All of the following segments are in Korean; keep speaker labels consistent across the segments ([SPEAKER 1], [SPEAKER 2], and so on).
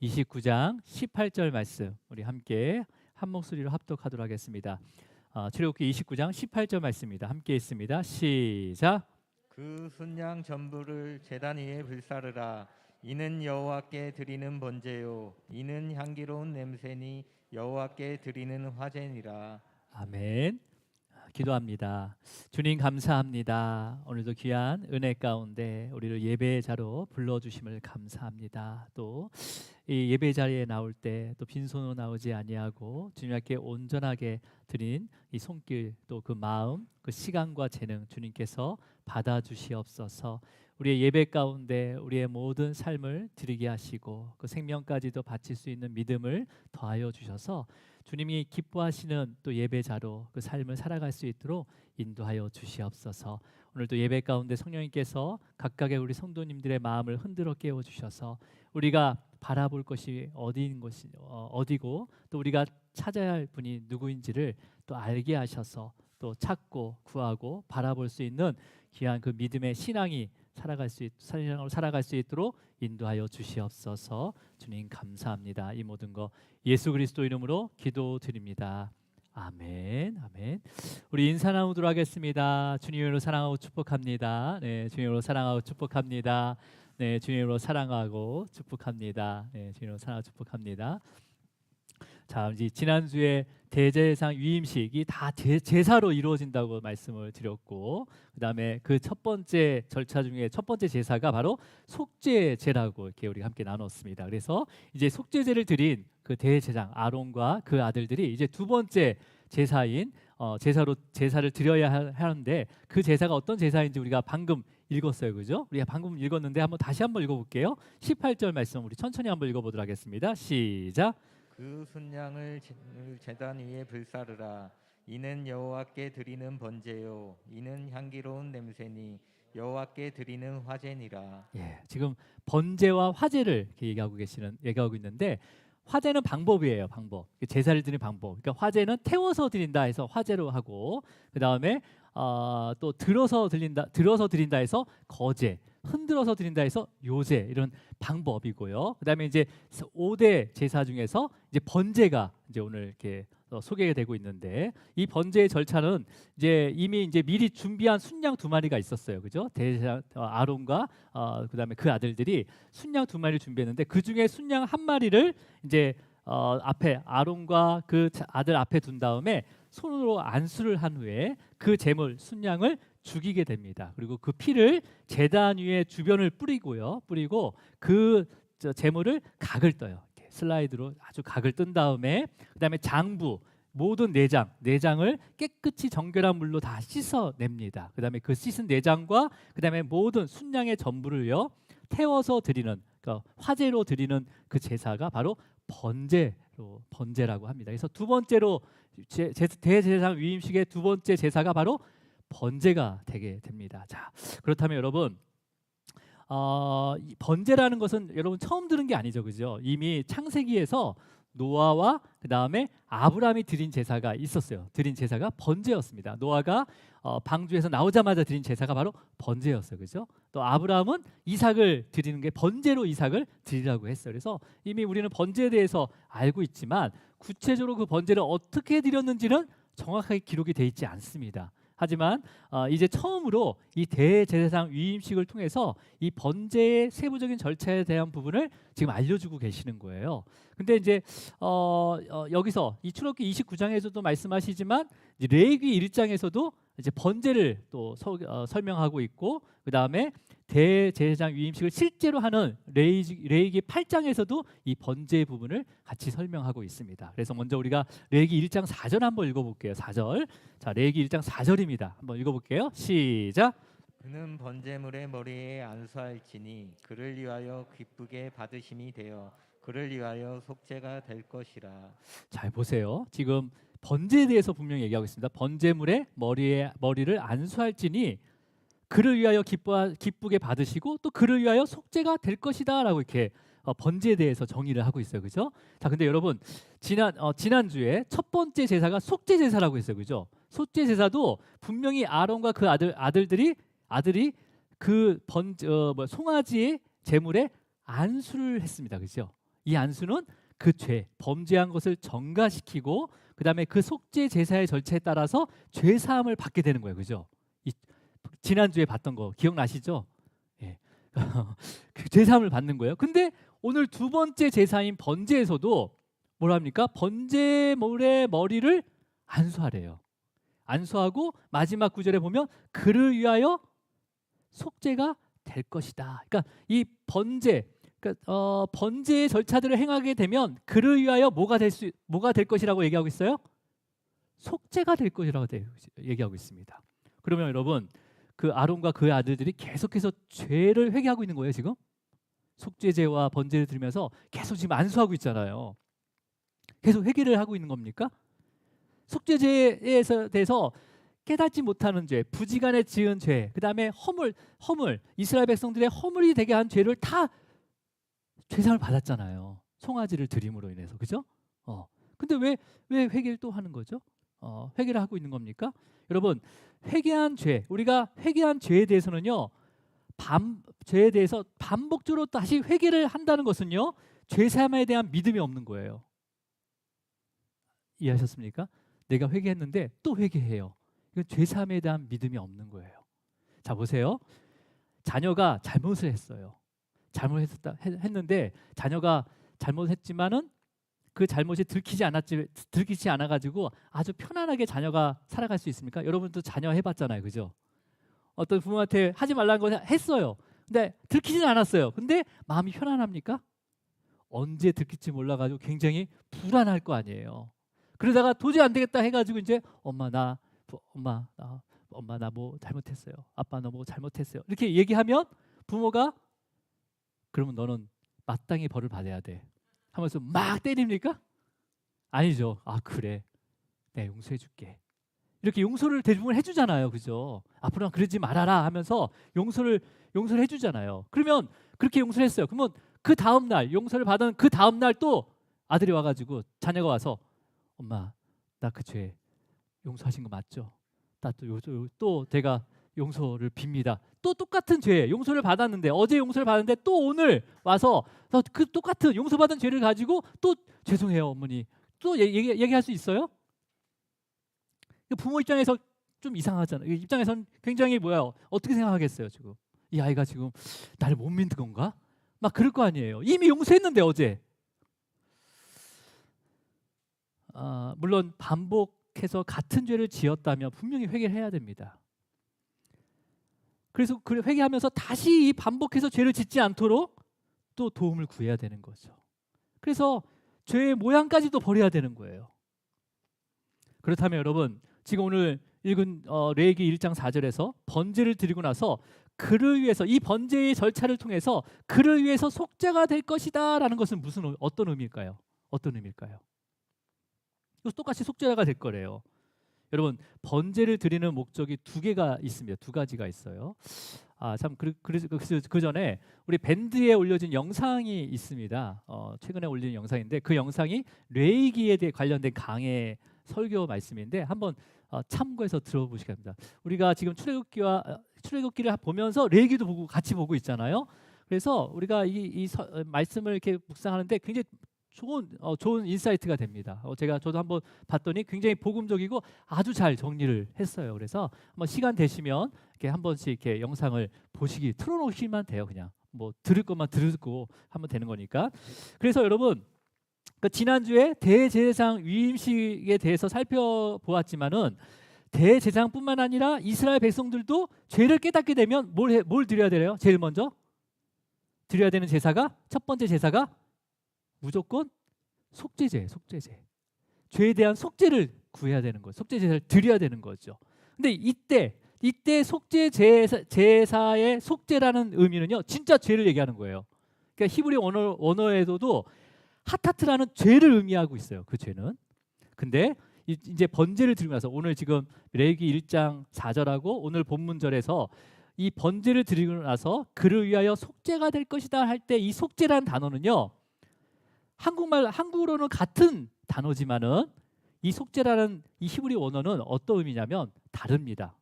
[SPEAKER 1] 29장 18절 말씀 우리 함께 한 목소리로 합독하도록 하겠습니다. 출애굽기 29장 18절 말씀입니다. 함께 있습니다. 시작.
[SPEAKER 2] 그 순양 전부를 제단 위에 불사르라. 이는 여호와께 드리는 번제요 이는 향기로운 냄새니 여호와께 드리는 화제니라.
[SPEAKER 1] 아멘. 기도합니다. 주님 감사합니다. 오늘도 귀한 은혜 가운데 우리를 예배의 자로 불러주심을 감사합니다. 또 이 예배 자리에 나올 때 또 빈손으로 나오지 아니하고 주님 앞에 온전하게 드린 이 손길 또 그 마음 그 시간과 재능 주님께서 받아주시옵소서. 우리의 예배 가운데 우리의 모든 삶을 드리게 하시고 그 생명까지도 바칠 수 있는 믿음을 더하여 주셔서 주님이 기뻐하시는 또 예배자로 그 삶을 살아갈 수 있도록 인도하여 주시옵소서. 오늘도 예배 가운데 성령님께서 각각의 우리 성도님들의 마음을 흔들어 깨워 주셔서 우리가 바라볼 것이 어디고 또 우리가 찾아야 할 분이 누구인지를 또 알게 하셔서 또 찾고 구하고 바라볼 수 있는 귀한 그 믿음의 신앙으로 살아갈 수 있도록 인도하여 주시옵소서. 주님 감사합니다. 이 모든 거 예수 그리스도 이름으로 기도드립니다. 아멘. 아멘. 우리 인사 나누도록 하겠습니다. 주님으로 사랑하고 축복합니다. 네, 주님으로 사랑하고 축복합니다. 네, 주님으로 사랑하고 축복합니다. 네, 주님으로 사랑하고 축복합니다. 자, 이제 지난주에 대제사장 위임식이 다 제사로 이루어진다고 말씀을 드렸고, 그다음에 그 첫 번째 절차 중에 첫 번째 제사가 바로 속죄제라고 이렇게 우리가 함께 나눴습니다. 그래서 이제 속죄제를 드린 그 대제사장 아론과 그 아들들이 이제 두 번째 제사인 제사를 드려야 하는데 그 제사가 어떤 제사인지 우리가 방금 읽었어요, 그죠? 우리가 방금 읽었는데 다시 한번 읽어볼게요. 18절 말씀 우리 천천히 한번 읽어보도록 하겠습니다. 시작.
[SPEAKER 2] 그 순양을 제단 위에 불사르라. 이는 여호와께 드리는 번제요 이는 향기로운 냄새니 여호와께 드리는 화제니라.
[SPEAKER 1] 예, 지금 번제와 화제를 이렇게 얘기하고 있는데 화제는 방법이에요, 방법. 제사를 드리는 방법. 그러니까 화제는 태워서 드린다 해서 화제로 하고, 그 다음에 또 들어서 드린다 해서 거제, 흔들어서 드린다 해서 요제 이런 방법이고요. 그다음에 이제 5대 제사 중에서 이제 번제가 이제 오늘 이렇게 소개가 되고 있는데 이 번제의 절차는 이제 이미 이제 미리 준비한 순양 2마리가 있었어요, 그죠? 대제사 아론과 그다음에 그 아들들이 순양 2마리를 준비했는데 그 중에 순양 1마리를 이제 앞에 아론과 그 아들 앞에 둔 다음에 손으로 안수를 한 후에 그 제물 순양을 죽이게 됩니다. 그리고 그 피를 제단 위에 주변을 뿌리고 그 제물을 각을 떠요. 이렇게 슬라이드로 아주 각을 뜬 다음에 그다음에 장부 모든 내장을 깨끗이 정결한 물로 다 씻어냅니다. 그다음에 그 씻은 내장과 그다음에 모든 순양의 전부를요 태워서 드리는 그러니까 화제로 드리는 그 제사가 바로 번제라고 합니다. 그래서 두 번째로 대제사장 위임식의 두 번째 제사가 바로 번제가 되게 됩니다. 자, 그렇다면 여러분 이 번제라는 것은 여러분 처음 들은 게 아니죠, 그죠? 이미 창세기에서 노아와 그 다음에 아브라함이 드린 제사가 있었어요. 드린 제사가 번제였습니다. 노아가 방주에서 나오자마자 드린 제사가 바로 번제였어요, 그죠? 또 아브라함은 이삭을 드리는 게 번제로 이삭을 드리라고 했어요. 그래서 이미 우리는 번제에 대해서 알고 있지만 구체적으로 그 번제를 어떻게 드렸는지는 정확하게 기록이 돼 있지 않습니다. 하지만 이제 처음으로 이 대제사장 위임식을 통해서 이 번제의 세부적인 절차에 대한 부분을 지금 알려주고 계시는 거예요. 근데 이제 여기서 이 출애굽기 29장에서도 말씀하시지만 이제 레위기 1장에서도 이제 번제를 또 설명하고 있고 그 다음에 대제사장 위임식을 실제로 하는 레위기 8장에서도 이 번제 부분을 같이 설명하고 있습니다. 그래서 먼저 우리가 레위기 1장 4절 한번 읽어볼게요. 4절. 자, 레위기 1장 4절입니다. 한번 읽어볼게요. 시작.
[SPEAKER 2] 그는 번제물의 머리에 안수할지니 그를 위하여 기쁘게 받으심이 되어 그를 위하여 속죄가 될 것이라.
[SPEAKER 1] 잘 보세요. 지금 번제에 대해서 분명히 얘기하고 있습니다. 번제물의 머리를 안수할지니 그를 위하여 기쁘게 받으시고 또 그를 위하여 속죄가 될 것이다라고 이렇게 번제에 대해서 정의를 하고 있어요, 그죠? 자, 근데 여러분 지난주에 첫 번째 제사가 속죄 제사라고 했어요, 그죠? 속죄 제사도 분명히 아론과 그 아들이 그 송아지의 제물에 안수를 했습니다, 그죠? 이 안수는 그 죄, 범죄한 것을 전가시키고 그다음에 그 속죄 제사의 절차에 따라서 죄 사함을 받게 되는 거예요. 그죠? 이 지난주에 봤던 거 기억나시죠? 예. 그 죄 사함을 받는 거예요. 근데 오늘 두 번째 제사인 번제에서도 뭐랍니까? 번제물의 머리를 안수하래요. 안수하고 마지막 구절에 보면 그를 위하여 속죄가 될 것이다. 그러니까 이 번제, 그러니까 번제의 절차들을 행하게 되면 그를 위하여 뭐가 될 것이라고 얘기하고 있어요? 속죄가 될 것이라고 얘기하고 있습니다. 그러면 여러분 그 아론과 그의 아들들이 계속해서 죄를 회개하고 있는 거예요. 지금 속죄제와 번제를 드리면서 계속 지금 안수하고 있잖아요. 계속 회개를 하고 있는 겁니까? 속죄제에 대해서 깨닫지 못하는 죄, 부지간에 지은 죄, 그 다음에 허물, 이스라엘 백성들의 허물이 되게 한 죄를 다 죄상을 받았잖아요. 송아지를 드림으로 인해서, 그죠? 근데 왜 회개를 또 하는 거죠? 회개를 하고 있는 겁니까? 여러분, 회개한 죄, 우리가 회개한 죄에 대해서는요, 죄에 대해서 반복적으로 다시 회개를 한다는 것은요, 죄 사함에 대한 믿음이 없는 거예요. 이해하셨습니까? 내가 회개했는데 또 회개해요. 이건 죄 사함에 대한 믿음이 없는 거예요. 자, 보세요. 자녀가 잘못을 했어요. 했는데 자녀가 잘못했지만은 그 잘못이 들키지 않아 가지고 아주 편안하게 자녀가 살아갈 수 있습니까? 여러분도 자녀 해봤잖아요, 그죠? 어떤 부모한테 하지 말라는 거 했어요. 근데 들키지는 않았어요. 근데 마음이 편안합니까? 언제 들킬지 몰라가지고 굉장히 불안할 거 아니에요. 그러다가 도저히 안 되겠다 해가지고 이제 엄마 나 뭐 잘못했어요. 아빠 너 뭐 잘못했어요. 이렇게 얘기하면 부모가 그러면 너는 마땅히 벌을 받아야 돼 하면서 막 때립니까? 아니죠. 아 그래, 내가 용서해줄게. 이렇게 용서를 대부분 해주잖아요, 그죠? 앞으로는 그러지 말아라 하면서 용서를 해주잖아요. 그러면 그렇게 용서를 했어요. 그러면 그 다음 날 용서를 받은 그 다음 날 또 아들이 와가지고 자녀가 와서 엄마 나 그 죄 용서하신 거 맞죠? 나 또 제가 용서를 빕니다. 또 똑같은 죄 용서를 받았는데 어제 용서를 받았는데 또 오늘 와서 그 똑같은 용서받은 죄를 가지고 또 죄송해요 어머니 또 얘기할 수 있어요? 부모 입장에서 좀 이상하잖아요. 입장에서는 굉장히 어떻게 생각하겠어요 지금? 이 아이가 지금 나를 못 믿는 건가? 막 그럴 거 아니에요. 이미 용서했는데 어제. 물론 반복해서 같은 죄를 지었다면 분명히 회개를 해야 됩니다. 그래서 회개하면서 다시 이 반복해서 죄를 짓지 않도록 또 도움을 구해야 되는 거죠. 그래서 죄의 모양까지도 버려야 되는 거예요. 그렇다면 여러분 지금 오늘 읽은 레위기 1장 4절에서 번제를 드리고 나서 그를 위해서 이 번제의 절차를 통해서 그를 위해서 속죄가 될 것이다 라는 것은 어떤 의미일까요? 어떤 의미일까요? 똑같이 속죄가 될 거래요. 여러분 번제를 드리는 목적이 두 개가 있습니다. 두 가지가 있어요. 참 그 전에 우리 밴드에 올려진 영상이 있습니다. 최근에 올린 영상인데 그 영상이 레위기에 대해 관련된 강의 설교 말씀인데 한번 참고해서 들어보시기 바랍니다. 우리가 지금 출애굽기를 보면서 레위기도 보고 같이 보고 있잖아요. 그래서 우리가 이 말씀을 이렇게 묵상하는데 굉장히 좋은 인사이트가 됩니다. 저도 한번 봤더니 굉장히 복음적이고 아주 잘 정리를 했어요. 그래서 한번 시간 되시면 이렇게 한 번씩 이렇게 영상을 틀어놓으시면 돼요. 그냥 뭐 들을 것만 들고 하면 되는 거니까. 그래서 여러분 지난주에 대제사장 위임식에 대해서 살펴보았지만은 대제사장뿐만 아니라 이스라엘 백성들도 죄를 깨닫게 되면 뭘 드려야 돼요? 제일 먼저 드려야 되는 제사가 첫 번째 제사가 무조건 속죄제. 죄에 대한 속죄를 구해야 되는 거죠. 속죄 제사를 드려야 되는 거죠. 근데 이때 속죄 제사의 속죄라는 의미는요, 진짜 죄를 얘기하는 거예요. 그러니까 히브리 언어에서도 하타트라는 죄를 의미하고 있어요. 그 죄는. 근데 이제 번제를 드리고 나서 오늘 지금 레위기 1장 4절하고 오늘 본문절에서 이 번제를 드리고 나서 그를 위하여 속죄가 될 것이다 할 때 이 속죄라는 단어는요, 한국어로는 같은 단어지만은 이 속죄라는 이 히브리 원어는 어떤 의미냐면 다릅니다.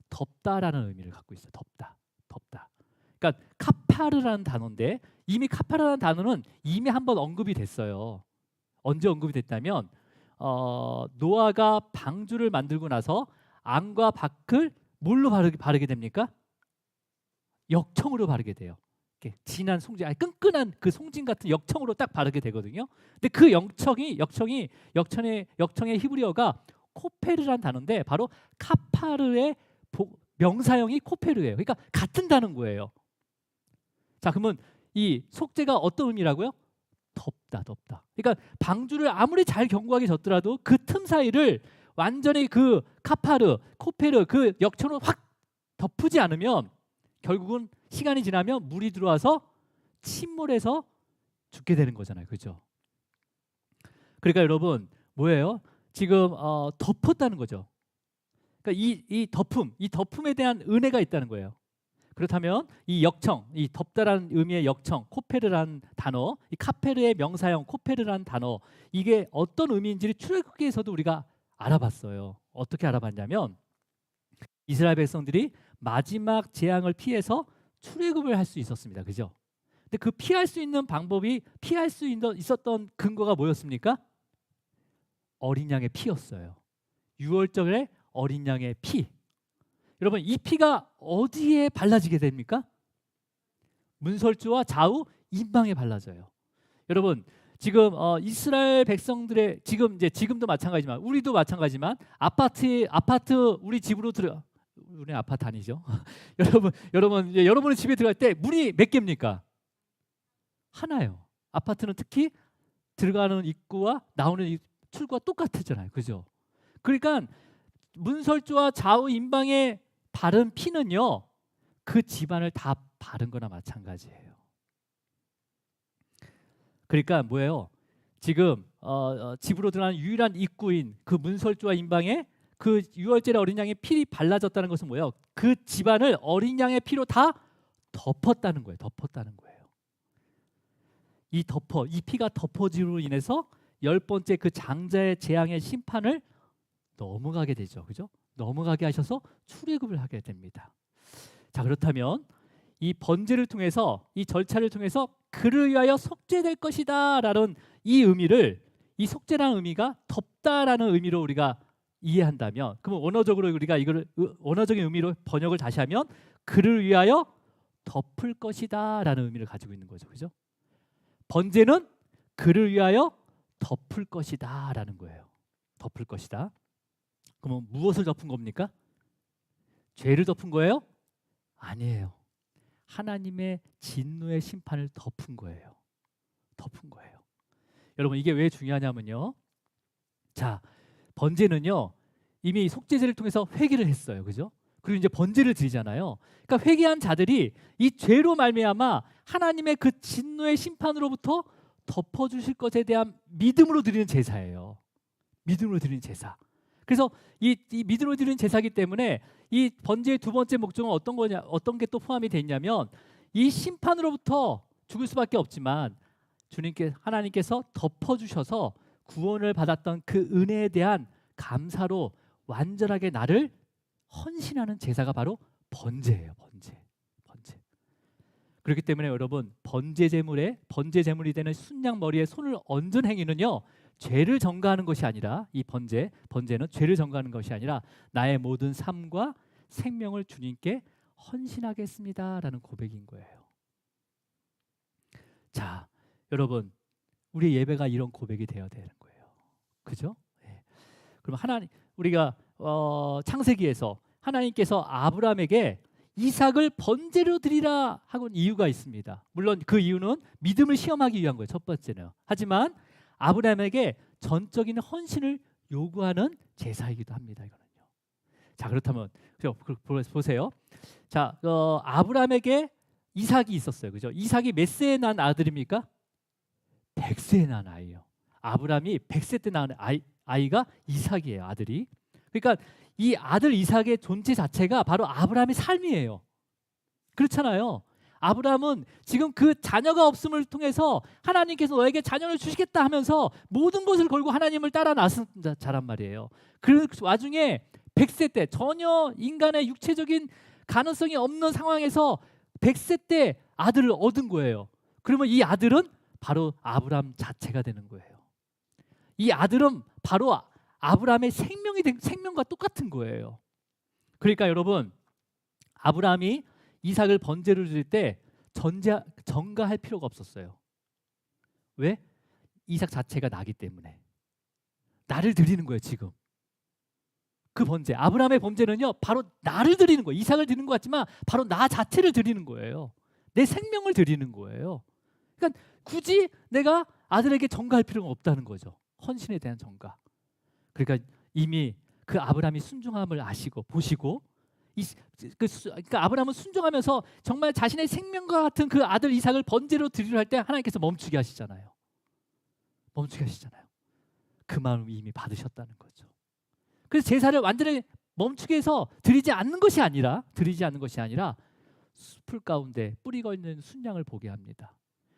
[SPEAKER 1] 덮다라는 의미를 갖고 있어요. 덮다. 그러니까 카파르라는 단어인데 이미 카파르라는 단어는 이미 한번 언급이 됐어요. 언제 언급이 됐다면 노아가 방주를 만들고 나서 안과 밖을 뭘로 바르게 됩니까? 역청으로 바르게 돼요. 이렇게 진한 송진, 아니 끈끈한 그 송진 같은 역청으로 딱 바르게 되거든요. 근데 그 역청의 히브리어가 코페르란 단어인데 바로 카파르의 명사형이 코페르예요. 그러니까 같은 단어인 거예요. 자, 그러면 이 속죄가 어떤 의미라고요? 덥다. 그러니까 방주를 아무리 잘 견고하게 졌더라도 그 틈 사이를 완전히 그 카파르, 코페르 그 역청으로 확 덮지 않으면 결국은 시간이 지나면 물이 들어와서 침몰해서 죽게 되는 거잖아요. 그죠? 그러니까 여러분 뭐예요? 지금 덮었다는 거죠. 그러니까 이 덮음에 대한 은혜가 있다는 거예요. 그렇다면 이 역청, 이 덮다라는 의미의 역청, 코페르라는 단어, 이 카페르의 명사형 코페르라는 단어, 이게 어떤 의미인지를 출애굽기에서도 우리가 알아봤어요. 어떻게 알아봤냐면 이스라엘 백성들이 마지막 재앙을 피해서 출애굽을 할 수 있었습니다. 그죠? 근데 그 피할 수 있는 방법이 피할 수 있었던 근거가 뭐였습니까? 어린 양의 피였어요. 유월절에 어린 양의 피. 여러분 이 피가 어디에 발라지게 됩니까? 문설주와 좌우 임방에 발라져요. 여러분 지금 이스라엘 백성들의 지금도 마찬가지지만 우리도 마찬가지지만 아파트 우리 집으로 우리 아파트 아니죠? 여러분 집에 들어갈 때 문이 몇 개입니까? 하나요. 아파트는 특히 들어가는 입구와 나오는 출구가 똑같잖아요. 그죠? 그러니까 문설주와 좌우 임방에 바른 피는요 그 집안을 다 바른 거나 마찬가지예요. 그러니까 뭐예요? 지금 집으로 들어가는 유일한 입구인 그 문설주와 임방에 그 유월절에 어린 양의 피 발라졌다는 것은 뭐예요? 그 집안을 어린 양의 피로 다 덮었다는 거예요. 이 피가 덮어짐으로 인해서 10번째 그 장자의 재앙의 심판을 넘어가게 되죠. 그죠? 넘어가게 하셔서 출애굽을 하게 됩니다. 자, 그렇다면 이 번제를 통해서 이 절차를 통해서 그를 위하여 속죄될 것이다라는 이 의미를 이 속죄라는 의미가 덮다라는 의미로 우리가 이해한다면 그러면 원어적으로 우리가 이거를 원어적인 의미로 번역을 다시 하면 그를 위하여 덮을 것이다라는 의미를 가지고 있는 거죠. 그죠? 번제는 그를 위하여 덮을 것이다라는 거예요. 덮을 것이다. 그러면 무엇을 덮은 겁니까? 죄를 덮은 거예요? 아니에요. 하나님의 진노의 심판을 덮은 거예요. 여러분 이게 왜 중요하냐면요. 자, 번제는요. 이미 속죄제를 통해서 회개를 했어요. 그죠? 그리고 이제 번제를 드리잖아요. 그러니까 회개한 자들이 이 죄로 말미암아 하나님의 그 진노의 심판으로부터 덮어 주실 것에 대한 믿음으로 드리는 제사예요. 믿음으로 드리는 제사. 그래서 이 믿음으로 드리는 제사이기 때문에 이 번제의 두 번째 목적은 어떤 게 또 포함이 돼 있냐면 이 심판으로부터 죽을 수밖에 없지만 하나님께서 덮어 주셔서 구원을 받았던 그 은혜에 대한 감사로 완전하게 나를 헌신하는 제사가 바로 번제예요. 번제. 그렇기 때문에 여러분 번제 제물이 되는 순양 머리에 손을 얹은 행위는요. 죄를 전가하는 것이 아니라 이 번제는 죄를 전가하는 것이 아니라 나의 모든 삶과 생명을 주님께 헌신하겠습니다라는 고백인 거예요. 자, 여러분 우리의 예배가 이런 고백이 되어야 되는 거예요. 그죠? 네. 그럼 우리가 창세기에서 하나님께서 아브라함에게 이삭을 번제로 드리라 하고는 이유가 있습니다. 물론 그 이유는 믿음을 시험하기 위한 거예요. 첫 번째는. 하지만 아브라함에게 전적인 헌신을 요구하는 제사이기도 합니다. 이거는요. 자, 그렇다면 보세요. 자, 아브라함에게 이삭이 있었어요. 그죠? 이삭이 몇 세에 난 아들입니까? 100세에 난 아이예요. 아브라함이 100세 때 낳은 아이가 이삭이에요. 아들이. 그러니까 이 아들 이삭의 존재 자체가 바로 아브라함의 삶이에요. 그렇잖아요. 아브라함은 지금 그 자녀가 없음을 통해서 하나님께서 너에게 자녀를 주시겠다 하면서 모든 것을 걸고 하나님을 따라 나선 자란 말이에요. 그 와중에 100세 때 전혀 인간의 육체적인 가능성이 없는 상황에서 100세 때 아들을 얻은 거예요. 그러면 이 아들은 바로 아브라함 자체가 되는 거예요. 이 아들은 바로 아브라함의 생명과 똑같은 거예요. 그러니까 여러분, 아브라함이 이삭을 번제로 드릴 때 전가할 필요가 없었어요. 왜? 이삭 자체가 나기 때문에. 나를 드리는 거예요, 지금. 그 번제, 아브라함의 번제는요, 바로 나를 드리는 거예요. 이삭을 드리는 것 같지만 바로 나 자체를 드리는 거예요. 내 생명을 드리는 거예요. 그러니까 굳이 내가 아들에게 전가할 필요가 없다는 거죠. 헌신에 대한 전가. 그러니까 이미 그 아브라함이 순종함을 아시고 보시고, 그러니까 아브라함은 순종하면서 정말 자신의 생명과 같은 그 아들 이삭을 번제로 드리려 할 때 하나님께서 멈추게 하시잖아요. 멈추게 하시잖아요. 그 마음을 이미 받으셨다는 거죠. 그래서 제사를 완전히 멈추게 해서 드리지 않는 것이 아니라 숲을 가운데 뿌리가 있는 순양을 보게 합니다.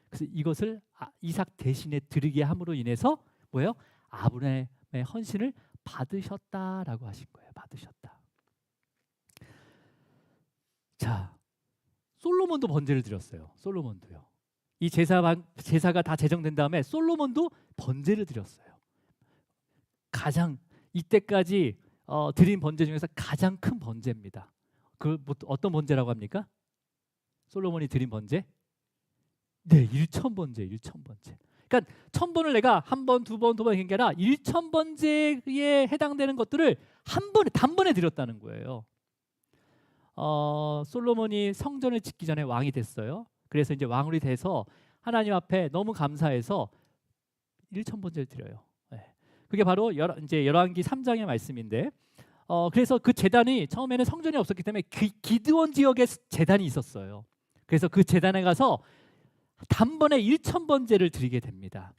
[SPEAKER 1] 그래서 이것을 이삭 대신에 드리게 함으로 인해서 뭐예요? 아브라함의 헌신을 받으셨다라고 하신 거예요. 받으셨다. 자, 솔로몬도 번제를 드렸어요. 솔로몬도요. 이 제사가 다 제정된 다음에 솔로몬도 번제를 드렸어요. 가장 이때까지 드린 번제 중에서 가장 큰 번제입니다. 그 어떤 번제라고 합니까? 솔로몬이 드린 번제? 네, 1,000번제, 1,000번제. 그러니까 1,000번을 내가 한 번, 두 번, 한 게 아니라 1,000번제에 해당되는 것들을 한 번에 단번에 드렸다는 거예요. 솔로몬이 성전을 짓기 전에 왕이 됐어요. 그래서 이제 왕이 돼서 하나님 앞에 너무 감사해서 1,000번제를 드려요. 네. 그게 바로 이제 열왕기 3장의 말씀인데, 그래서 그 제단이 처음에는 성전이 없었기 때문에 기드온 지역에 제단이 있었어요. 그래서 그 제단에 가서 단번에 1,000번제를 드리게 됩니다.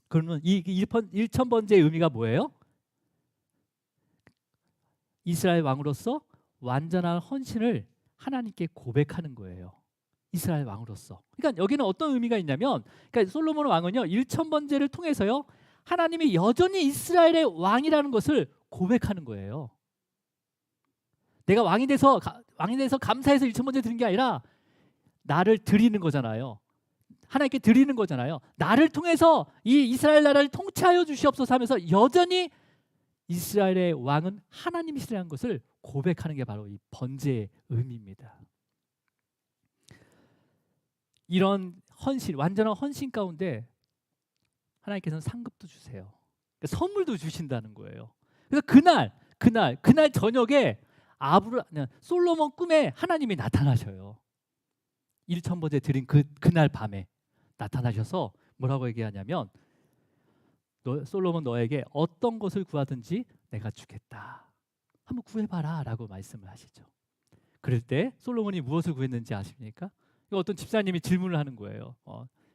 [SPEAKER 1] 그러면 이 1,000번제의 의미가 뭐예요? 이스라엘 왕으로서 완전한 헌신을 하나님께 고백하는 거예요. 이스라엘 왕으로서. 그러니까 여기는 어떤 의미가 있냐면, 그러니까 솔로몬 왕은요 1,000번제를 통해서요 하나님이 여전히 이스라엘의 왕이라는 것을 고백하는 거예요. 내가 왕이 돼서 감사해서 1,000번제 드린 게 아니라 나를 드리는 거잖아요. 하나님께 드리는 거잖아요. 나를 통해서 이 이스라엘 나라를 통치하여 주시옵소서 하면서 여전히 이스라엘의 왕은 하나님이시라는 것을 고백하는 게 바로 이 번제의 의미입니다. 이런 헌신, 완전한 헌신 가운데 하나님께서는 상급도 주세요. 그러니까 선물도 주신다는 거예요. 그래서 그날 저녁에 솔로몬 꿈에 하나님이 나타나셔요. 1,000번째 드린 그날 밤에 나타나셔서 뭐라고 얘기하냐면, 솔로몬 너에게 어떤 것을 구하든지 내가 주겠다. 한번 구해봐라 라고 말씀을 하시죠. 그럴 때 솔로몬이 무엇을 구했는지 아십니까? 이거 어떤 집사님이 질문을 하는 거예요.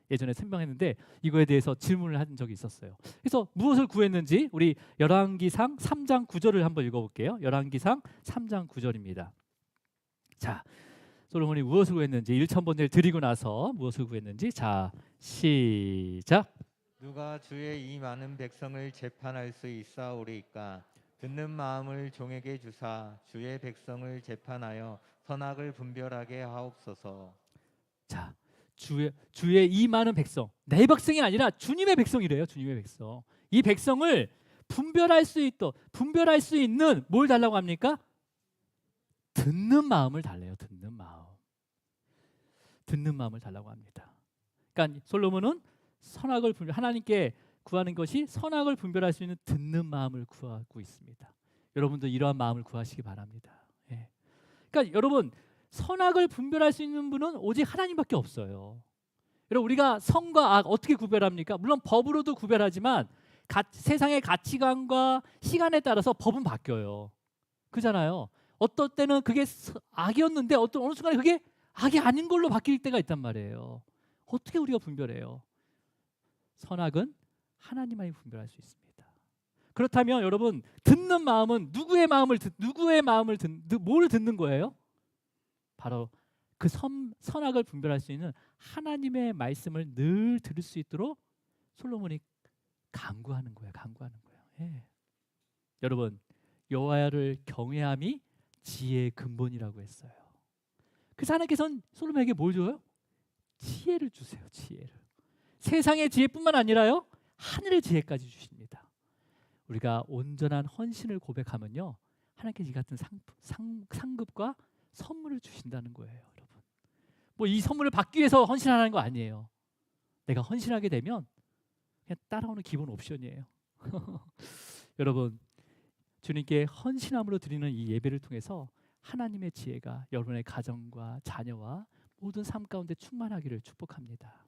[SPEAKER 1] 예전에 설명했는데 이거에 대해서 질문을 한 적이 있었어요. 그래서 무엇을 구했는지 우리 열왕기상 3장 9절을 한번 읽어볼게요. 열왕기상 3장 9절입니다. 자, 솔로몬이 무엇을 구했는지 1,000번제를 드리고 나서 무엇을 구했는지, 자 시작.
[SPEAKER 2] 누가 주의 이 많은 백성을 재판할 수 있사오리이까? 듣는 마음을 종에게 주사 주의 백성을 재판하여 선악을 분별하게 하옵소서.
[SPEAKER 1] 자, 주의 이 많은 백성, 내 백성이 아니라 주님의 백성이래요. 주님의 백성. 이 백성을 분별할 수 있는 뭘 달라고 합니까? 듣는 마음을 달래요. 듣는 마음을 달라고 합니다. 그러니까 솔로몬은 하나님께 구하는 것이 선악을 분별할 수 있는 듣는 마음을 구하고 있습니다. 여러분도 이러한 마음을 구하시기 바랍니다. 예. 그러니까 여러분, 선악을 분별할 수 있는 분은 오직 하나님밖에 없어요. 여러분, 우리가 선과 악 어떻게 구별합니까? 물론 법으로도 구별하지만 세상의 가치관과 시간에 따라서 법은 바뀌어요. 그잖아요. 어떨 때는 그게 악이었는데 어느 순간에 그게 악이 아닌 걸로 바뀔 때가 있단 말이에요. 어떻게 우리가 분별해요? 선악은 하나님만이 분별할 수 있습니다. 그렇다면 여러분, 듣는 마음은 뭘 듣는 거예요? 바로 그 선악을 분별할 수 있는 하나님의 말씀을 늘 들을 수 있도록 솔로몬이 간구하는 거예요. 예. 여러분, 여호와를 경외함이 지혜의 근본이라고 했어요. 그래서 하나님께서는 솔로몬에게 뭘 줘요? 지혜를 주세요. 지혜를. 세상의 지혜뿐만 아니라요, 하늘의 지혜까지 주십니다. 우리가 온전한 헌신을 고백하면요, 하나님께서 이 같은 상급과 선물을 주신다는 거예요, 여러분. 뭐 이 선물을 받기 위해서 헌신하는 거 아니에요. 내가 헌신하게 되면 그냥 따라오는 기본 옵션이에요. 여러분, 주님께 헌신함으로 드리는 이 예배를 통해서 하나님의 지혜가 여러분의 가정과 자녀와 모든 삶 가운데 충만하기를 축복합니다.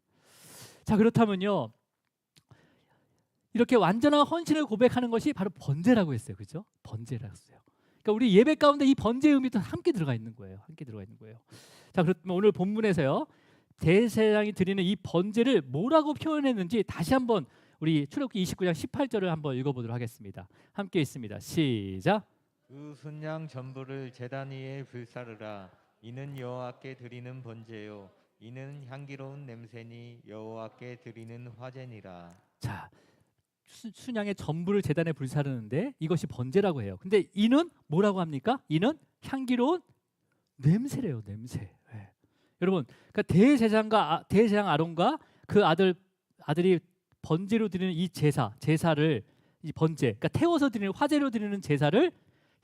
[SPEAKER 1] 자, 그렇다면요, 이렇게 완전한 헌신을 고백하는 것이 바로 번제라고 했어요. 그죠? 번제라고 했어요. 그러니까 우리 예배 가운데 이 번제의 의미도 함께 들어가 있는 거예요. 함께 들어가 있는 거예요. 자, 그렇다면 오늘 본문에서요, 대제사장이 드리는 이 번제를 뭐라고 표현했는지 다시 한번 우리 출애굽기 29장 18절을 한번 읽어보도록 하겠습니다. 함께 있습니다. 시작.
[SPEAKER 2] 그 순양 전부를 제단 위에 불사르라. 이는 여호와께 드리는 번제요 이는 향기로운 냄새니 여호와께 드리는 화제니라.
[SPEAKER 1] 자, 순양의 전부를 제단에 불사르는데 이것이 번제라고 해요. 근데 이는 뭐라고 합니까? 이는 향기로운 냄새래요. 냄새. 네. 여러분, 그러니까 대제사장 아론과 그 아들이 번제로 드리는 이 제사를 이 번제, 그러니까 태워서 드리는 화제로 드리는 제사를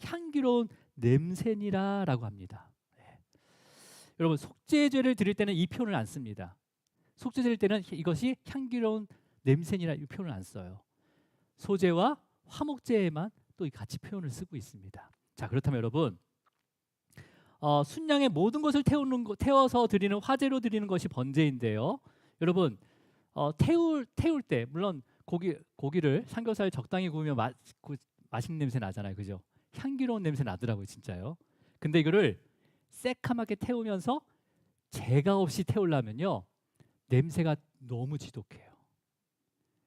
[SPEAKER 1] 향기로운 냄새니라라고 합니다. 네. 여러분, 속죄제를 드릴 때는 이 표현을 안 씁니다. 속죄 드릴 때는 이것이 향기로운 냄새니라 이 표현을 안 써요. 소제와 화목제에만 또 같이 표현을 쓰고 있습니다. 자, 그렇다면 여러분, 순양의 모든 것을 태워서 드리는 화제로 드리는 것이 번제인데요. 여러분, 태울 때 물론 고기를 삼겹살 적당히 구우면 맛있는 냄새 나잖아요, 그죠? 향기로운 냄새 나더라고요, 진짜요. 근데 이거를 새카맣게 태우면서 재가 없이 태우려면요, 냄새가 너무 지독해요.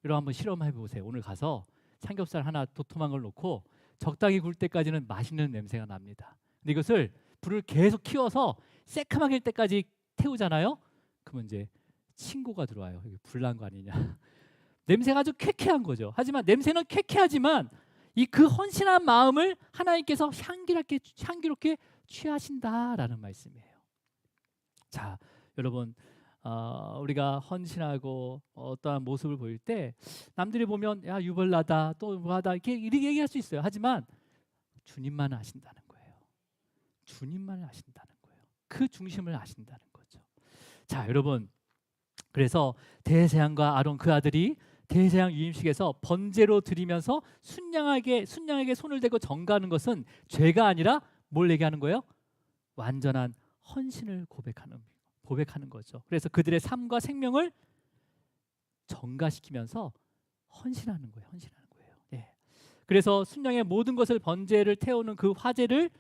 [SPEAKER 1] 여러분 한번 실험해 보세요. 오늘 가서 삼겹살 하나 도톰한 걸 놓고 적당히 구울 때까지는 맛있는 냄새가 납니다. 근데 이것을 불을 계속 키워서 새카맣게 할 때까지 태우잖아요. 그러면 이제 친구가 들어와요. 이게 불난 거 아니냐. 냄새가 아주 쾌쾌한 거죠. 하지만 냄새는 쾌쾌하지만 이 그 헌신한 마음을 하나님께서 향기롭게 취하신다라는 말씀이에요. 자, 여러분, 우리가 헌신하고 어떠한 모습을 보일 때 남들이 보면 야 유별나다 또 뭐하다 이렇게 얘기할 수 있어요. 하지만 주님만 아신다는 거예요. 주님만 아신다는 거예요. 그 중심을 아신다는 거죠. 자, 여러분, 그래서 대제사장과 아론 그 아들이 대제사장 유임식에서 번제로 드리면서 순양에게 손을 대고 전가하는 것은 죄가 아니라 뭘 얘기하는 거예요? 완전한 헌신을 고백하는 거죠. 그래서 그들의 삶과 생명을 전가시키면서 헌신하는 거예요. 예. 그래서 순양의 모든 것을 번제를 태우는 그 화제를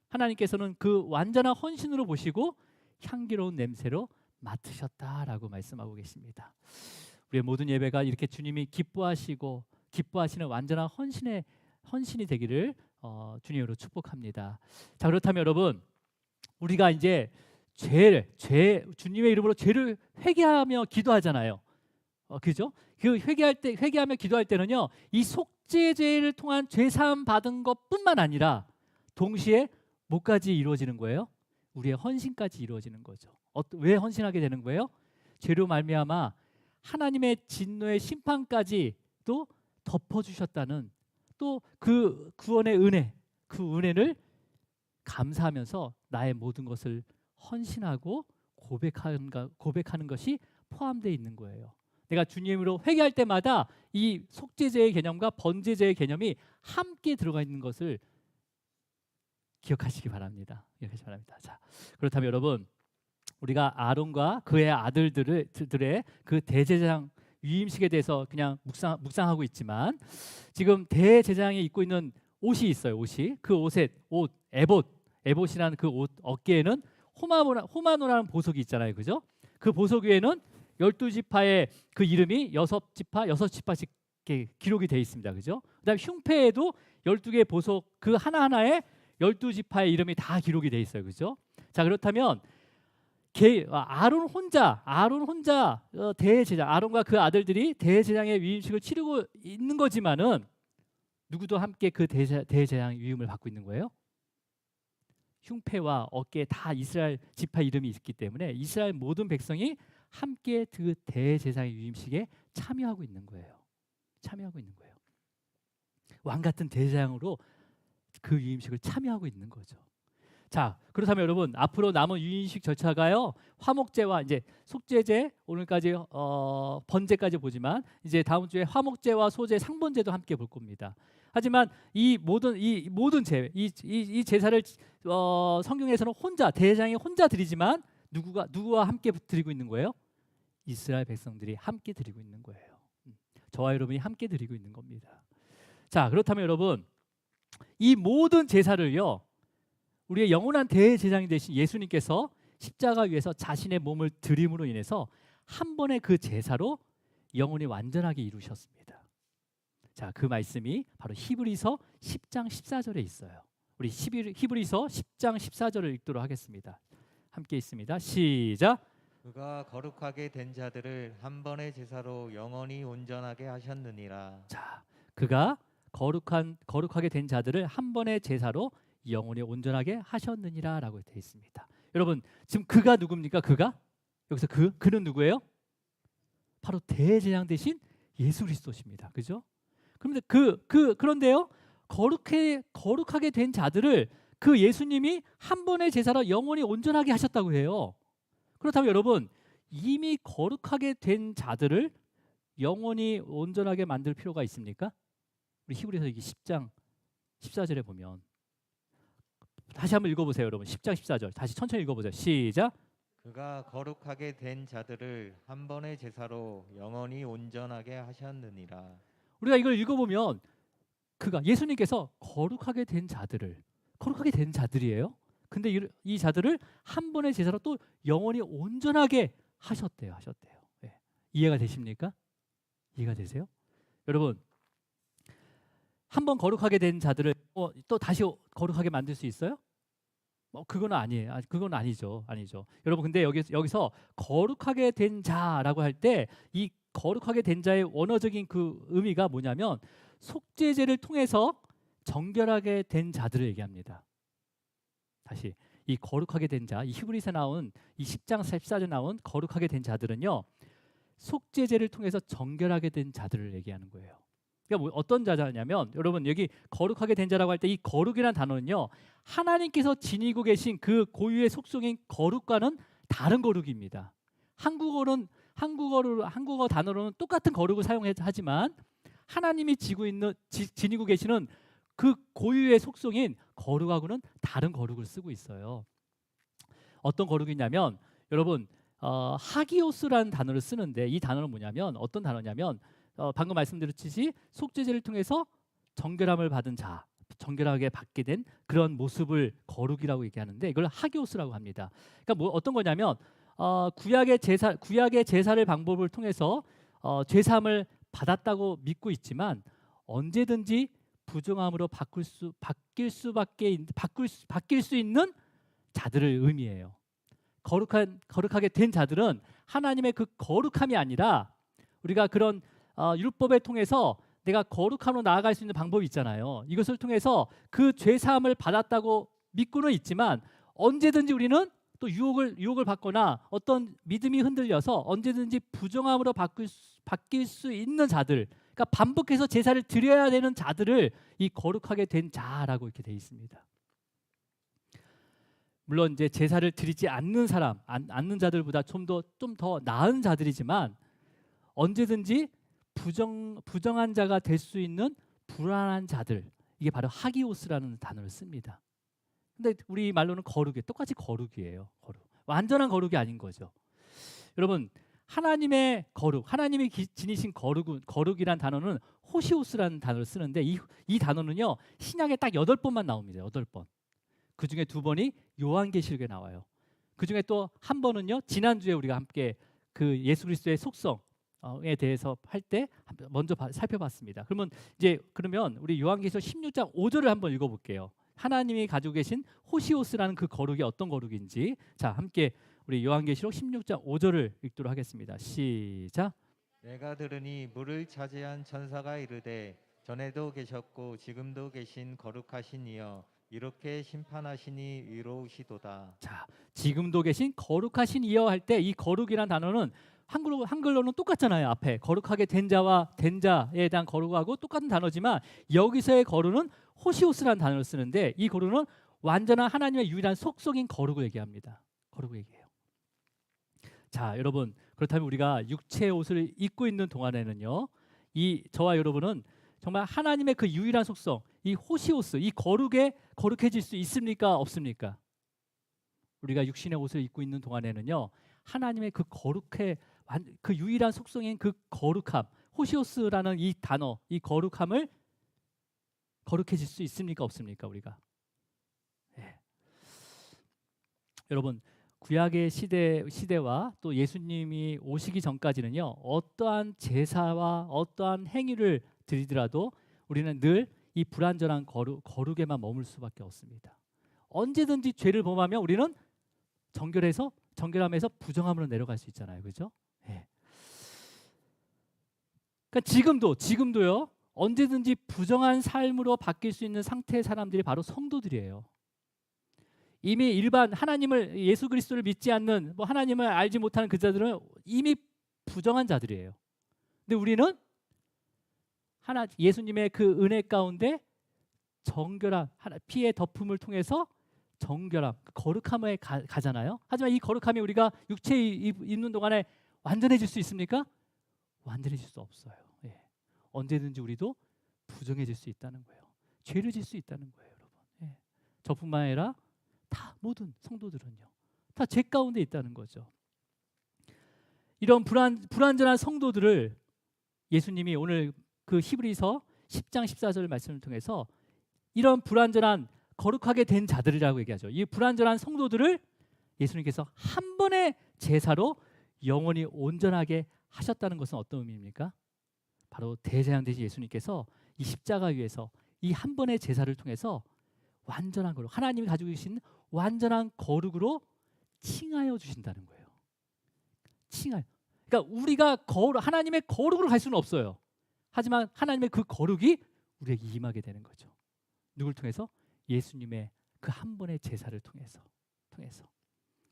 [SPEAKER 1] 하나님께서는 그 완전한 헌신으로 보시고 향기로운 냄새로 맡으셨다라고 말씀하고 계십니다. 우리의 모든 예배가 이렇게 주님이 기뻐하시는 완전한 헌신이 되기를 주님으로 축복합니다. 자, 그렇다면 여러분, 우리가 이제 주님의 이름으로 죄를 회개하며 기도하잖아요. 그죠? 그 회개하며 기도할 때는요, 이 속죄제를 통한 죄 사함 받은 것뿐만 아니라 동시에 뭐까지 이루어지는 거예요? 우리의 헌신까지 이루어지는 거죠. 왜 헌신하게 되는 거예요? 죄로 말미암아 하나님의 진노의 심판까지 또 덮어주셨다는 또 그 구원의 은혜, 그 은혜를 감사하면서 나의 모든 것을 헌신하고 고백하는 것이 포함되어 있는 거예요. 내가 주님으로 회개할 때마다 이 속죄제의 개념과 번제제의 개념이 함께 들어가 있는 것을 기억하시기 바랍니다. 자, 그렇다면 여러분, 우리가 아론과 그의 아들들의 그 대제사장 위임식에 대해서 그냥 묵상하고 있지만 지금 대제사장이 입고 있는 옷이 있어요. 그 에봇이라는 그 옷 어깨에는 호마노라는 보석이 있잖아요, 그죠? 그 보석 위에는 12지파의 그 이름이 6지파씩 기록이 되어 있습니다, 그죠? 그다음에 흉패에도 12개의 보석 그 하나하나에 12지파의 이름이 다 기록이 되어 있어요, 그죠? 자, 그렇다면 아론 혼자 대제사장, 아론과 그 아들들이 대제사장의 위임식을 치르고 있는 거지만은 누구도 함께 그 대제사장 위임을 받고 있는 거예요? 흉패와 어깨에 다 이스라엘 지파 이름이 있기 때문에 이스라엘 모든 백성이 함께 그 대제사장의 유임식에 참여하고 있는 거예요. 참여하고 있는 거예요. 왕 같은 대제사장으로 그 유임식을 참여하고 있는 거죠. 자, 그렇다면 여러분 앞으로 남은 유임식 절차가요. 화목제와 이제 속죄제, 오늘까지 번제까지 보지만 이제 다음 주에 화목제와 소제, 상번제도 함께 볼 겁니다. 하지만 이 모든 이 제사를 성경에서는 혼자 대제사장이 혼자 드리지만 누구와 함께 드리고 있는 거예요? 이스라엘 백성들이 함께 드리고 있는 거예요. 저와 여러분이 함께 드리고 있는 겁니다. 자, 그렇다면 여러분 이 모든 제사를요. 우리의 영원한 대제사장이 되신 예수님께서 십자가 위에서 자신의 몸을 드림으로 인해서 한 번의 그 제사로 영원히 완전하게 이루셨습니다. 자, 그 말씀이 바로 히브리서 10장 14절에 있어요. 우리 히브리서 10장 14절을 읽도록 하겠습니다. 함께 있습니다. 시작.
[SPEAKER 2] 그가 거룩하게 된 자들을 한 번의 제사로 영원히 온전하게 하셨느니라.
[SPEAKER 1] 자, 그가 거룩하게 된 자들을 한 번의 제사로 영원히 온전하게 하셨느니라라고 되어 있습니다. 여러분, 지금 그가 누굽니까? 그가? 여기서 그는 누구예요? 바로 대제사장 되신 예수 그리스도십니다. 그죠? 그런데 그런데요. 거룩하게 된 자들을 그 예수님이 한 번의 제사로 영원히 온전하게 하셨다고 해요. 그렇다면 여러분, 이미 거룩하게 된 자들을 영원히 온전하게 만들 필요가 있습니까? 우리 히브리서 10장 14절에 보면 다시 한번 읽어보세요, 여러분. 10장 14절 다시 천천히 읽어보세요. 시작.
[SPEAKER 2] 그가 거룩하게 된 자들을 한 번의 제사로 영원히 온전하게 하셨느니라.
[SPEAKER 1] 우리가 이걸 읽어보면 그가 예수님께서 거룩하게 된 자들이에요. 근데 이 자들을 한 번의 제사로 또 영원히 온전하게 하셨대요. 네. 이해가 되십니까? 이해가 되세요? 여러분, 한 번 거룩하게 된 자들을 또 다시 거룩하게 만들 수 있어요? 그건 아니에요. 그건 아니죠. 여러분, 근데 여기서 거룩하게 된 자라고 할 때 이 거룩하게 된 자의 원어적인 그 의미가 뭐냐면 속죄제를 통해서 정결하게 된 자들을 얘기합니다. 다시 이 거룩하게 된 자, 이 히브리서 나온 이 10장 14절 나온 거룩하게 된 자들은요. 속죄제를 통해서 정결하게 된 자들을 얘기하는 거예요. 그러니까 어떤 자냐면 여러분 여기 거룩하게 된 자라고 할 때 이 거룩이라는 단어는요. 하나님께서 지니고 계신 그 고유의 속성인 거룩과는 다른 거룩입니다. 한국어 단어로는 똑같은 거룩을 사용하지만 하나님이 지니고 계시는 그 고유의 속성인 거룩하고는 다른 거룩을 쓰고 있어요. 어떤 거룩이냐면 여러분 하기오스라는 단어를 쓰는데 이 단어는 뭐냐면 어떤 단어냐면 방금 말씀드렸듯이 속죄제를 통해서 정결함을 받은 자, 정결하게 받게 된 그런 모습을 거룩이라고 얘기하는데 이걸 하기오스라고 합니다. 그러니까 어떤 거냐면 구약의 제사를 방법을 통해서 죄사함을 받았다고 믿고 있지만 언제든지 부정함으로 바뀔 수 있는 자들을 의미해요. 거룩하게 된 자들은 하나님의 그 거룩함이 아니라 우리가 그런 율법을 통해서 내가 거룩함으로 나아갈 수 있는 방법이 있잖아요. 이것을 통해서 그 죄 사함을 받았다고 믿고는 있지만 언제든지 우리는 또 유혹을 받거나 어떤 믿음이 흔들려서 언제든지 부정함으로 바뀔 수 있는 자들, 그러니까 반복해서 제사를 드려야 되는 자들을 이 거룩하게 된 자라고 이렇게 돼 있습니다. 물론 이제 제사를 드리지 않는 자들보다 좀 더 나은 자들이지만 언제든지 부정한 자가 될 수 있는 불안한 자들, 이게 바로 하기오스라는 단어를 씁니다. 근데 우리 말로는 똑같이 거룩이에요. 완전한 거룩이 아닌 거죠. 여러분, 하나님의 거룩, 하나님이 지니신 거룩이란 단어는 호시오스라는 단어를 쓰는데 이 단어는요 신약에 딱 8번만 나옵니다. 8번. 그 중에 2번이 요한계시록에 나와요. 그 중에 또 한 번은요 지난주에 우리가 함께 그 예수 그리스도의 속성에 대해서 할 때 먼저 살펴봤습니다. 그러면 우리 요한계시록 16장 5절을 한번 읽어볼게요. 하나님이 가지고 계신 호시오스라는 그 거룩이 어떤 거룩인지 자 함께 우리 요한계시록 16장 5절을 읽도록 하겠습니다. 시작.
[SPEAKER 2] 내가 들으니 물을 차지한 천사가 이르되 전에도 계셨고 지금도 계신 거룩하신 이여 이렇게 심판하시니 의로우시도다.
[SPEAKER 1] 자, 지금도 계신 거룩하신 이여 할 때 이 거룩이란 단어는 한글로는 똑같잖아요. 앞에 거룩하게 된 자와 된 자에 대한 거룩하고 똑같은 단어지만 여기서의 거룩은 호시오스라는 단어를 쓰는데 이 거룩은 완전한 하나님의 유일한 속성인 거룩을 얘기합니다. 거룩을 얘기해요. 자, 여러분 그렇다면 우리가 육체의 옷을 입고 있는 동안에는요, 이 저와 여러분은 정말 하나님의 그 유일한 속성, 이 호시오스, 이 거룩에 거룩해질 수 있습니까? 없습니까? 우리가 육신의 옷을 입고 있는 동안에는요, 하나님의 그 그 유일한 속성인 그 거룩함, 호시오스라는 이 단어, 이 거룩함을 거룩해질 수 있습니까? 없습니까? 우리가. 예. 여러분 구약의 시대와 또 예수님이 오시기 전까지는요, 어떠한 제사와 어떠한 행위를 드리더라도 우리는 늘 이 불완전한 거룩에만 머물 수밖에 없습니다. 언제든지 죄를 범하면 우리는 정결함에서 부정함으로 내려갈 수 있잖아요, 그렇죠? 예. 그러니까 지금도요, 언제든지 부정한 삶으로 바뀔 수 있는 상태의 사람들이 바로 성도들이에요. 이미 일반 하나님을 예수 그리스도를 믿지 않는 뭐 하나님을 알지 못하는 그 자들은 이미 부정한 자들이에요. 근데 우리는 예수님의 그 은혜 가운데 정결함, 피의 덮음을 통해서 정결함, 거룩함에 가잖아요. 하지만 이 거룩함이 우리가 육체에 있는 동안에 완전해질 수 있습니까? 완전해질 수 없어요. 예. 언제든지 우리도 부정해질 수 있다는 거예요. 죄를 질 수 있다는 거예요, 여러분. 예. 저뿐만 아니라 다 모든 성도들은요, 다 죄 가운데 있다는 거죠. 이런 불완전한 성도들을 예수님이 오늘 그 히브리서 10장 14절 말씀을 통해서 이런 불완전한 거룩하게 된 자들이라고 얘기하죠. 이 불완전한 성도들을 예수님께서 한 번의 제사로 영원히 온전하게 하셨다는 것은 어떤 의미입니까? 바로 대제사장 되신 예수님께서 이 십자가 위에서 이 한 번의 제사를 통해서 완전한 거룩, 하나님이 가지고 계신 완전한 거룩으로 칭하여 주신다는 거예요. 칭하여. 그러니까 우리가 하나님의 거룩으로 갈 수는 없어요. 하지만 하나님의 그 거룩이 우리에게 임하게 되는 거죠. 누굴 통해서? 예수님의 그 한 번의 제사를 통해서.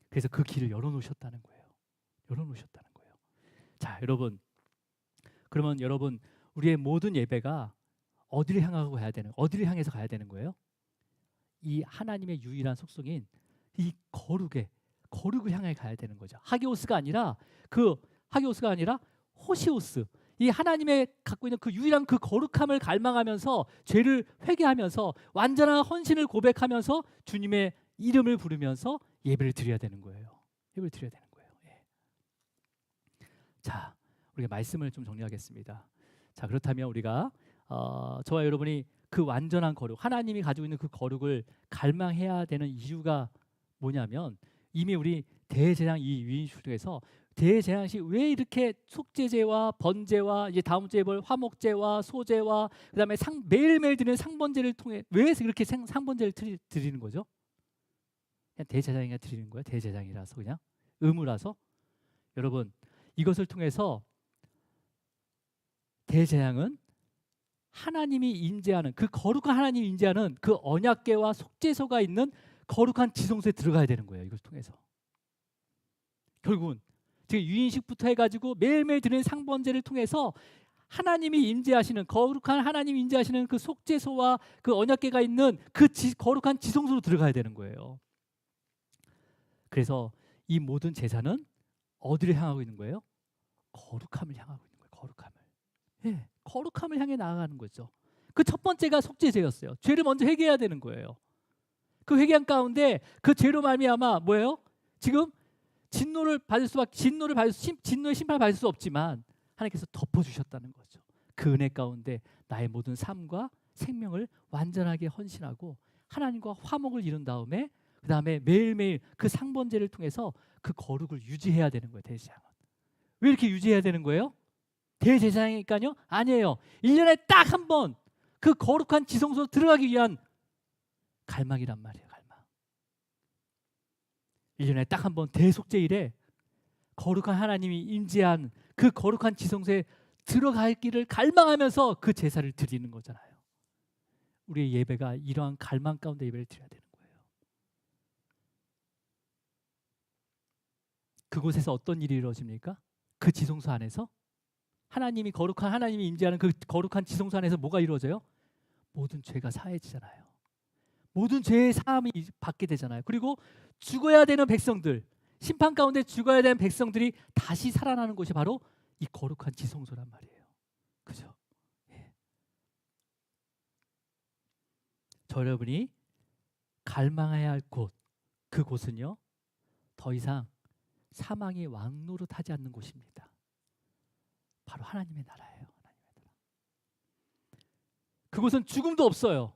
[SPEAKER 1] 그래서 그 길을 열어놓으셨다는 거예요. 열어놓으셨다는 거예요. 자, 여러분, 그러면 여러분 우리의 모든 예배가 어디를 향해서 가야 되는 거예요? 이 하나님의 유일한 속성인 이 거룩을 향해 가야 되는 거죠. 하기오스가 아니라 호시오스. 이 하나님의 갖고 있는 그 유일한 그 거룩함을 갈망하면서 죄를 회개하면서 완전한 헌신을 고백하면서 주님의 이름을 부르면서 예배를 드려야 되는 거예요. 예배를 드려야 되는 거예요. 예. 자, 우리가 말씀을 좀 정리하겠습니다. 자, 그렇다면 우리가 저와 여러분이 그 완전한 거룩, 하나님이 가지고 있는 그 거룩을 갈망해야 되는 이유가 뭐냐면, 이미 우리 대제사장 이 유인슈 중에서 대제사장이 왜 이렇게 속죄제와 번제와 이제 다음 주에 볼 화목제와 소제와 그다음에 매일매일 드리는 상번제를 통해 왜 이렇게 상번제를 드리는 거죠? 그냥 대제사장이 드리는 거예요. 대제사장이라서 그냥 의무라서. 여러분, 이것을 통해서 대제사장은 하나님이 임재하는 그 거룩한 하나님이 임재하는 그 언약궤와 속죄소가 있는 거룩한 지성소에 들어가야 되는 거예요. 이걸 통해서 결국은 지금 유인식부터 해가지고 매일매일 드리는 상번제를 통해서 하나님이 임재하시는 거룩한 하나님이 임재하시는 그 속죄소와 그 언약궤가 있는 그 거룩한 지성소로 들어가야 되는 거예요. 그래서 이 모든 제사는 어디를 향하고 있는 거예요? 거룩함을 향하고 있는 거예요. 거룩함을. 예, 거룩함을 향해 나아가는 거죠. 그 첫 번째가 속죄제였어요. 죄를 먼저 회개해야 되는 거예요. 그 회개한 가운데 그 죄로 말미암아 뭐예요? 지금 진노의 심판을 받을 수 없지만 하나님께서 덮어주셨다는 거죠. 그 은혜 가운데 나의 모든 삶과 생명을 완전하게 헌신하고 하나님과 화목을 이룬 다음에 그 다음에 매일매일 그 상번제를 통해서 그 거룩을 유지해야 되는 거예요. 대제사장은. 왜 이렇게 유지해야 되는 거예요? 대제사장이니까요? 아니에요. 1년에 딱 한 번 그 거룩한 지성소로 들어가기 위한 갈망이란 말이에요. 갈망. 1년에 딱 한 번 대속죄일에 거룩한 하나님이 임재한 그 거룩한 지성소에 들어갈 길을 갈망하면서 그 제사를 드리는 거잖아요. 우리의 예배가 이러한 갈망 가운데 예배를 드려야 되는 거예요. 그곳에서 어떤 일이 이루어집니까? 그 지성소 안에서 하나님이 거룩한 하나님이 임재하는 그 거룩한 지성소 안에서 뭐가 이루어져요? 모든 죄가 사해지잖아요. 모든 죄의 사함이 받게 되잖아요. 그리고 죽어야 되는 백성들, 심판 가운데 죽어야 되는 백성들이 다시 살아나는 곳이 바로 이 거룩한 지성소란 말이에요. 그죠? 예. 저 여러분이 갈망해야 할 곳, 그곳은요, 더 이상 사망이 왕노릇하지 않는 곳입니다. 바로 하나님의 나라예요. 하나님의 나라. 그곳은 죽음도 없어요.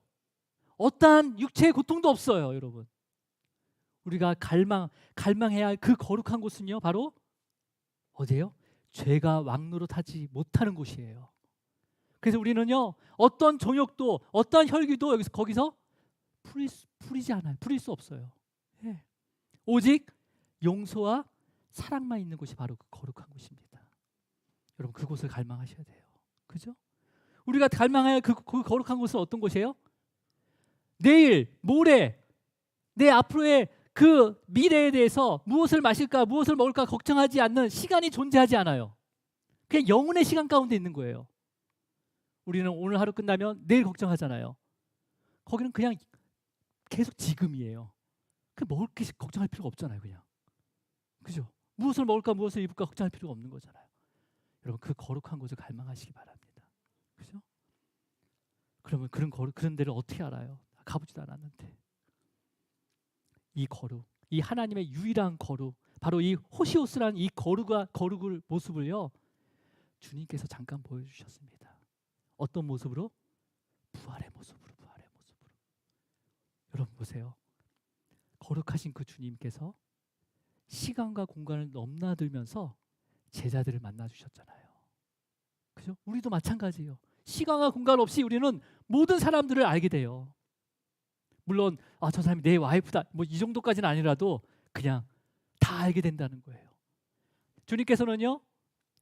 [SPEAKER 1] 어떠한 육체의 고통도 없어요, 여러분. 우리가 갈망해야 할 그 거룩한 곳은요, 바로 어디예요? 죄가 왕노릇하지 못하는 곳이에요. 그래서 우리는요, 어떤 정욕도, 어떤 혈기도 거기서 풀리지 않아요. 풀릴 수 없어요. 예. 오직 용서와 사랑만 있는 곳이 바로 그 거룩한 곳입니다. 여러분, 그곳을 갈망하셔야 돼요. 그죠? 우리가 갈망해야 할 그 거룩한 곳은 어떤 곳이에요? 내일, 모레, 내 앞으로의 그 미래에 대해서 무엇을 마실까, 무엇을 먹을까 걱정하지 않는 시간이 존재하지 않아요. 그냥 영혼의 시간 가운데 있는 거예요. 우리는 오늘 하루 끝나면 내일 걱정하잖아요. 거기는 그냥 계속 지금이에요. 그 먹을 게 걱정할 필요가 없잖아요, 그냥. 그죠? 무엇을 먹을까, 무엇을 입을까 걱정할 필요가 없는 거잖아요. 여러분, 그 거룩한 곳을 갈망하시기 바랍니다. 그죠? 그러면 그런 데를 어떻게 알아요? 가보지도 않았는데. 이 거룩, 이 하나님의 유일한 거룩, 바로 이 호시오스라는 이 거룩을 모습을요, 주님께서 잠깐 보여주셨습니다. 어떤 모습으로? 부활의 모습으로. 여러분 보세요. 거룩하신 그 주님께서 시간과 공간을 넘나들면서 제자들을 만나 주셨잖아요. 그죠? 우리도 마찬가지예요. 시간과 공간 없이 우리는 모든 사람들을 알게 돼요. 물론 저 사람이 내 와이프다, 뭐 이 정도까지는 아니라도 그냥 다 알게 된다는 거예요. 주님께서는요,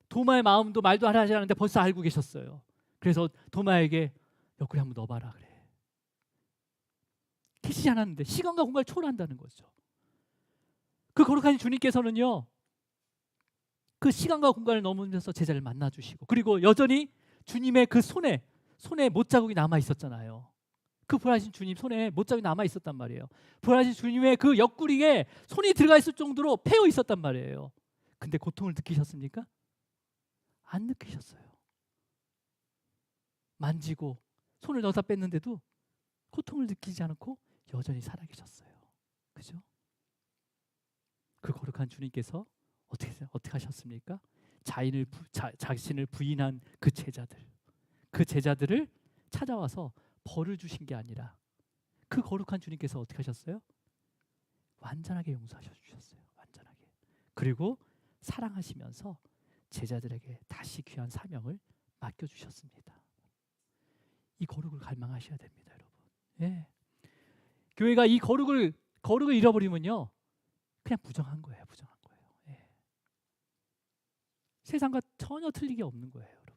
[SPEAKER 1] 도마의 마음도 말도 하지 않았는데 벌써 알고 계셨어요. 그래서 도마에게 옆구리 한번 넣어봐라 그래. 계시지 않았는데 시간과 공간을 초월한다는 거죠. 그 거룩한 주님께서는요, 그 시간과 공간을 넘으면서 제자를 만나 주시고, 그리고 여전히 주님의 그 손에 못자국이 남아 있었잖아요. 그 부활하신 주님 손에 못자국이 남아 있었단 말이에요. 부활하신 주님의 그 옆구리에 손이 들어가 있을 정도로 패여 있었단 말이에요. 근데 고통을 느끼셨습니까? 안 느끼셨어요. 만지고 손을 넣어서 뺐는데도 고통을 느끼지 않고 여전히 살아계셨어요. 그죠? 그 거룩한 주님께서 어떻게 하셨습니까? 자신을 부인한 그 제자들을 찾아와서 벌을 주신 게 아니라 그 거룩한 주님께서 어떻게 하셨어요? 완전하게 용서하셔 주셨어요. 완전하게. 그리고 사랑하시면서 제자들에게 다시 귀한 사명을 맡겨주셨습니다. 이 거룩을 갈망하셔야 됩니다, 여러분. 예. 교회가 이 거룩을 잃어버리면요, 그냥 부정한 거예요. 예. 세상과 전혀 틀리게 없는 거예요, 여러분.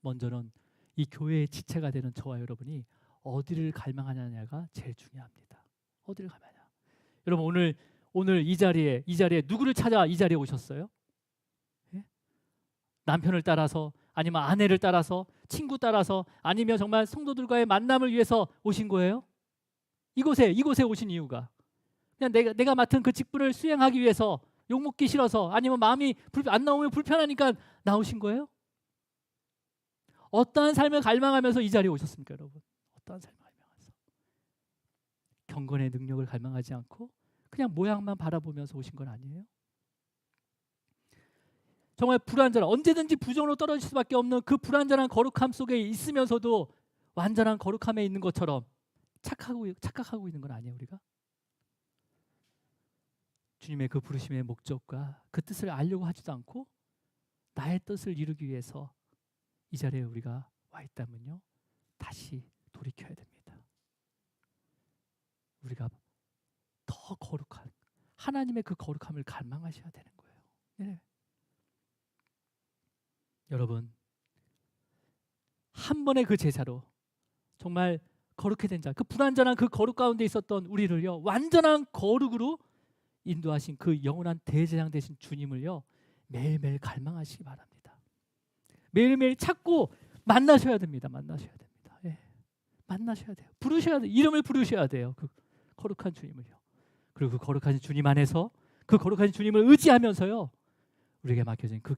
[SPEAKER 1] 먼저는 이 교회의 지체가 되는 저와 여러분이 어디를 갈망하느냐가 제일 중요합니다. 어디를 갈망하냐. 여러분, 오늘 이 자리에 누구를 찾아 이 자리에 오셨어요? 예? 남편을 따라서, 아니면 아내를 따라서, 친구 따라서, 아니면 정말 성도들과의 만남을 위해서 오신 거예요? 이곳에 오신 이유가 그냥 내가 맡은 그 직분을 수행하기 위해서, 욕먹기 싫어서, 아니면 마음이 안 나오면 불편하니까 나오신 거예요? 어떠한 삶을 갈망하면서 이 자리에 오셨습니까, 여러분? 어떠한 삶을 갈망하면서? 경건의 능력을 갈망하지 않고 그냥 모양만 바라보면서 오신 건 아니에요? 정말 불완전한, 언제든지 부정으로 떨어질 수밖에 없는 그 불완전한 거룩함 속에 있으면서도 완전한 거룩함에 있는 것처럼 착각하고 있는 건 아니에요, 우리가? 주님의 그 부르심의 목적과 그 뜻을 알려고 하지도 않고 나의 뜻을 이루기 위해서 이 자리에 우리가 와 있다면요, 다시 돌이켜야 됩니다. 우리가 더 거룩한 하나님의 그 거룩함을 갈망하셔야 되는 거예요. 네. 여러분, 한 번의 그 제사로 정말 거룩해 된 자, 그 불완전한 그 거룩 가운데 있었던 우리를요 완전한 거룩으로 인도하신 그 영원한 대제사장 되신 주님을요 매일매일 갈망하시기 바랍니다. 매일매일 찾고 만나셔야 됩니다. 만나셔야 됩니다. 예. 만나셔야 돼요. 부르셔야 돼요. 이름을 부르셔야 돼요. 그 거룩한 주님을요. 그리고 그 거룩한 주님 안에서 그 거룩한 주님을 의지하면서요 우리에게 맡겨진 그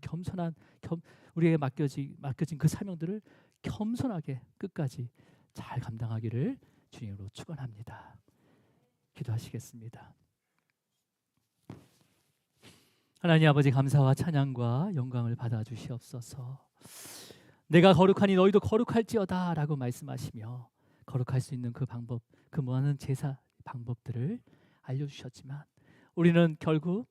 [SPEAKER 1] 우리에게 맡겨진 그 사명들을 겸손하게 끝까지 잘 감당하기를 주님으로 축원합니다. 기도하시겠습니다. 하나님 아버지, 감사와 찬양과 영광을 받아 주시옵소서. 내가 거룩하니 너희도 거룩할지어다 라고 말씀하시며 거룩할 수 있는 그 방법, 그 많은 제사 방법들을 알려주셨지만 우리는 결국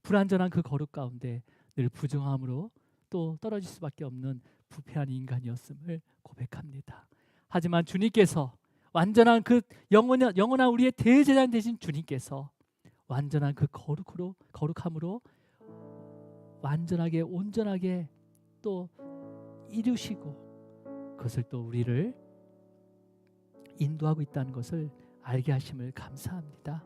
[SPEAKER 1] 불완전한 그 거룩 가운데 늘 부정함으로 또 떨어질 수밖에 없는 부패한 인간이었음을 고백합니다. 하지만 주님께서 완전한 그 영원한 우리의 대제사장 되신 주님께서 완전한 그 거룩함으로 완전하게 온전하게 또 이루시고 그것을 또 우리를 인도하고 있다는 것을 알게 하심을 감사합니다.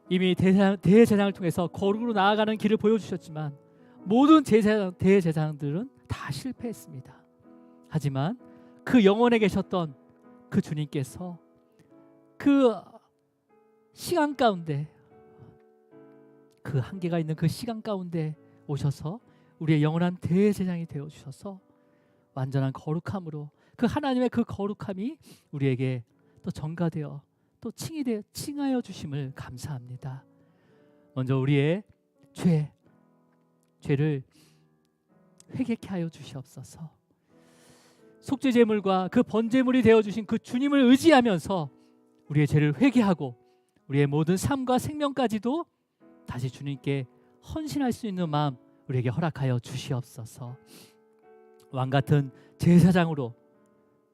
[SPEAKER 1] 이미 대제사장을 통해서 거룩으로 나아가는 길을 보여주셨지만 모든 대제사장들은 다 실패했습니다. 하지만 그 영원에 계셨던 그 주님께서 그 시간 가운데 그 한계가 있는 그 시간 가운데 오셔서 우리의 영원한 대제사장이 되어주셔서 완전한 거룩함으로 그 하나님의 그 거룩함이 우리에게 또 전가되어 또 칭하여 주심을 감사합니다. 먼저 우리의 죄를 회개케 하여 주시옵소서. 속죄제물과 그 번제물이 되어주신 그 주님을 의지하면서 우리의 죄를 회개하고 우리의 모든 삶과 생명까지도 다시 주님께 헌신할 수 있는 마음 우리에게 허락하여 주시옵소서. 왕같은 제사장으로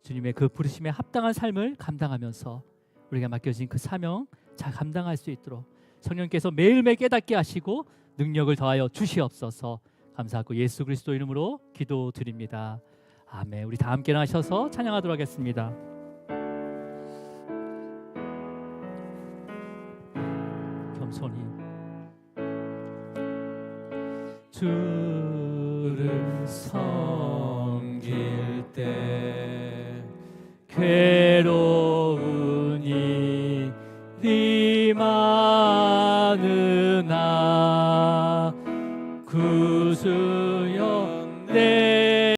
[SPEAKER 1] 주님의 그 부르심에 합당한 삶을 감당하면서 우리가 맡겨진 그 사명 잘 감당할 수 있도록 성령께서 매일매일 깨닫게 하시고 능력을 더하여 주시옵소서. 감사하고 예수 그리스도 이름으로 기도드립니다. 아멘. 우리 다 함께 나셔서 찬양하도록 하겠습니다. 겸손히 주를 섬길 때